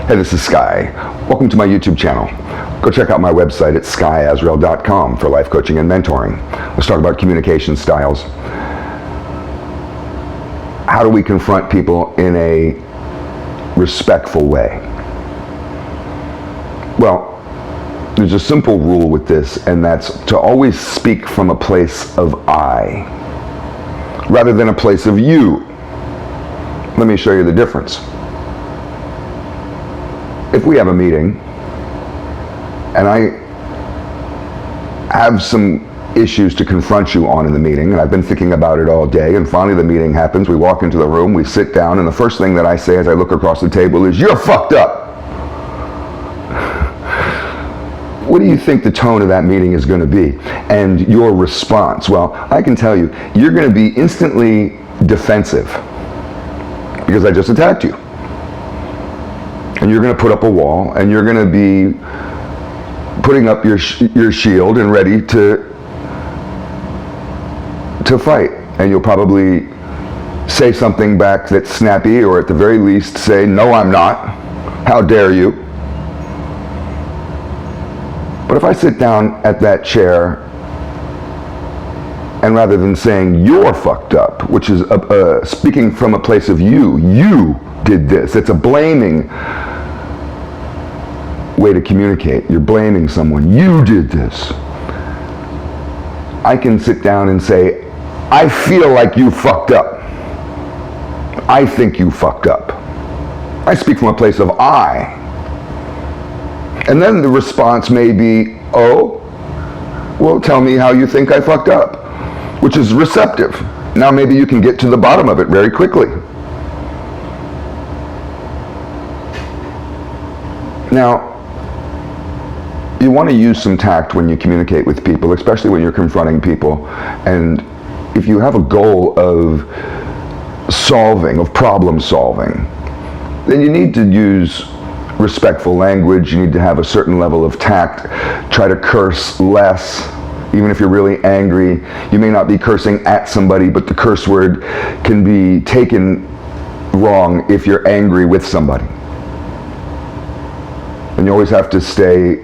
Hey, this is Sky. Welcome to my YouTube channel. Go check out my website at skysworld.com for life coaching and mentoring. Let's talk about communication styles. How do we confront people in a respectful way? Well, there's a simple rule with this, and that's to always speak from a place of I, rather than a place of you. Let me show you the difference. If we have a meeting and I have some issues to confront you on in the meeting, and I've been thinking about it all day, and finally the meeting happens, we walk into the room, we sit down, and the first thing that I say as I look across the table is, "You're fucked up." What do you think the tone of that meeting is going to be? And your response? Well, I can tell you, you're going to be instantly defensive because I just attacked you. And you're going to put up a wall, and you're going to be putting up your shield and ready to fight. And you'll probably say something back that's snappy, or at the very least say, "No, I'm not. How dare you?" But if I sit down at that chair, and rather than saying "you're fucked up," which is speaking from a place of you did this, it's a blaming way to communicate. You're blaming someone. You did this. I can sit down and say, "I feel like you fucked up. I think you fucked up." I speak from a place of I. And then the response may be, "Oh, well, tell me how you think I fucked up," which is receptive. Now maybe you can get to the bottom of it very quickly. Now, you want to use some tact when you communicate with people, especially when you're confronting people. And if you have a goal of problem solving, then you need to use respectful language. You need to have a certain level of tact. Try to curse less. Even if you're really angry, you may not be cursing at somebody, but the curse word can be taken wrong if you're angry with somebody. And you always have to stay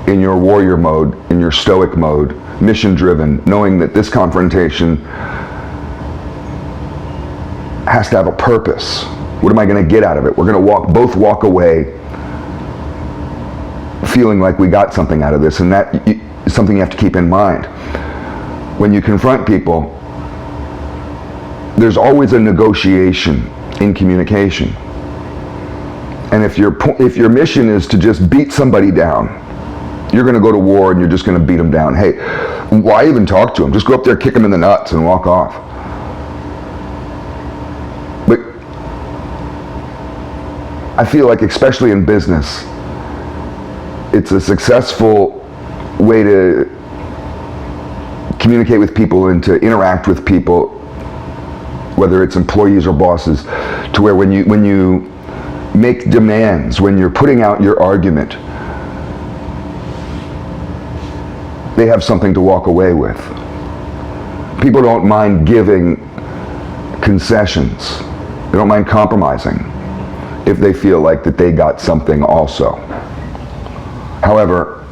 in your warrior mode, in your stoic mode, mission-driven, knowing that this confrontation has to have a purpose. What am I going to get out of it? We're going to both walk away feeling like we got something out of this, and that is something you have to keep in mind. When you confront people, there's always a negotiation in communication. And if your mission is to just beat somebody down, you're going to go to war and you're just going to beat them down. Hey, why even talk to them? Just go up there, kick them in the nuts, and walk off. But I feel like, especially in business, it's a successful way to communicate with people and to interact with people, whether it's employees or bosses, to where when you make demands, when you're putting out your argument, they have something to walk away with. People don't mind giving concessions. They don't mind compromising if they feel like that they got something also. However,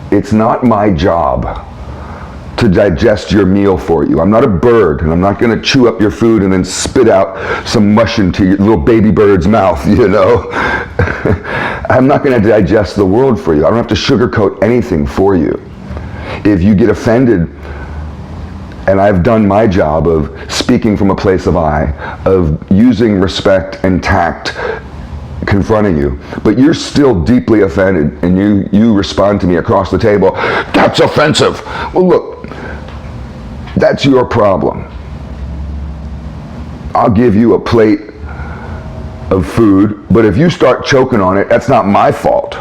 it's not my job to digest your meal for you. I'm not a bird, and I'm not going to chew up your food and then spit out some mush into your little baby bird's mouth, you know. I'm not going to digest the world for you. I don't have to sugarcoat anything for you. If you get offended, and I've done my job of speaking from a place of I, of using respect and tact, confronting you, but you're still deeply offended, and you respond to me across the table, "That's offensive." Well, look, that's your problem. I'll give you a plate of food, but if you start choking on it, that's not my fault.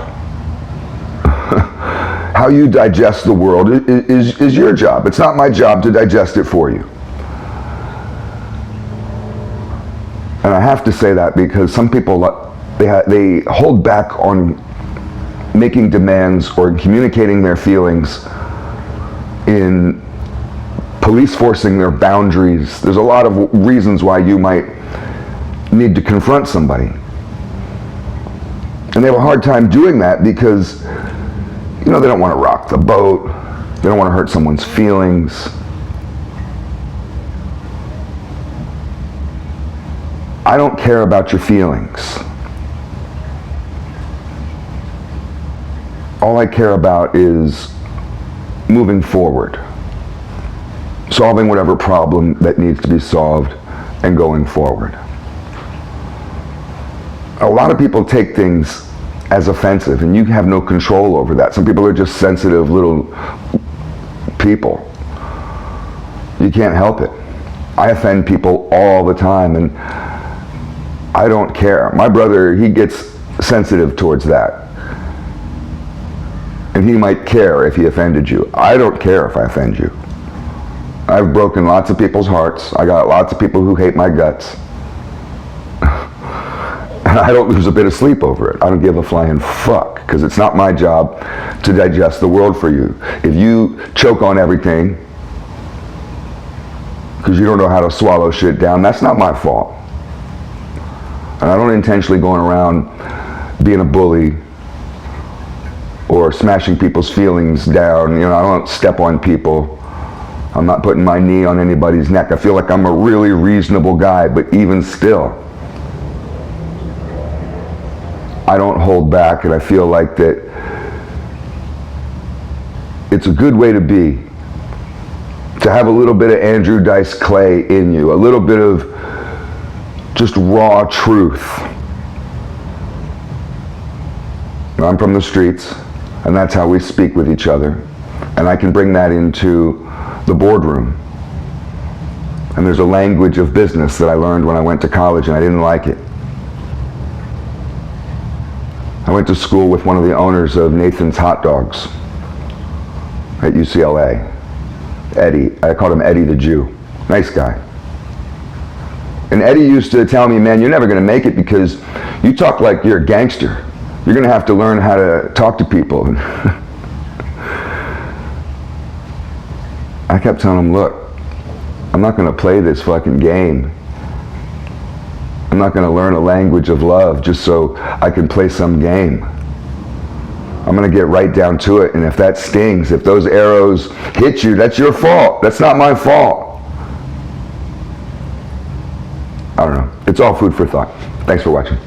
How you digest the world is your job. It's not my job to digest it for you. And I have to say that because some people, they hold back on making demands or communicating their feelings in police forcing their boundaries. There's a lot of reasons why you might need to confront somebody. And they have a hard time doing that because, you know, they don't want to rock the boat. They don't want to hurt someone's feelings. I don't care about your feelings. All I care about is moving forward, solving whatever problem that needs to be solved, and going forward. A lot of people take things as offensive, and you have no control over that. Some people are just sensitive little people. You can't help it. I offend people all the time, and I don't care. My brother, he gets sensitive towards that. And he might care if he offended you. I don't care if I offend you. I've broken lots of people's hearts. I got lots of people who hate my guts. And I don't lose a bit of sleep over it. I don't give a flying fuck, because it's not my job to digest the world for you. If you choke on everything because you don't know how to swallow shit down, that's not my fault. And I don't intentionally going around being a bully or smashing people's feelings down. You know, I don't step on people. I'm not putting my knee on anybody's neck. I feel like I'm a really reasonable guy, but even still, I don't hold back, and I feel like that it's a good way to be. To have a little bit of Andrew Dice Clay in you, a little bit of just raw truth. I'm from the streets, and that's how we speak with each other. And I can bring that into the boardroom. And there's a language of business that I learned when I went to college, and I didn't like it. I went to school with one of the owners of Nathan's Hot Dogs at UCLA. Eddie. I called him Eddie the Jew. Nice guy. And Eddie used to tell me, man, you're never going to make it because you talk like you're a gangster. You're going to have to learn how to talk to people. I kept telling him, look, I'm not going to play this fucking game. I'm not going to learn a language of love just so I can play some game. I'm going to get right down to it, and if that stings, if those arrows hit you, that's your fault. That's not my fault. I don't know. It's all food for thought. Thanks for watching.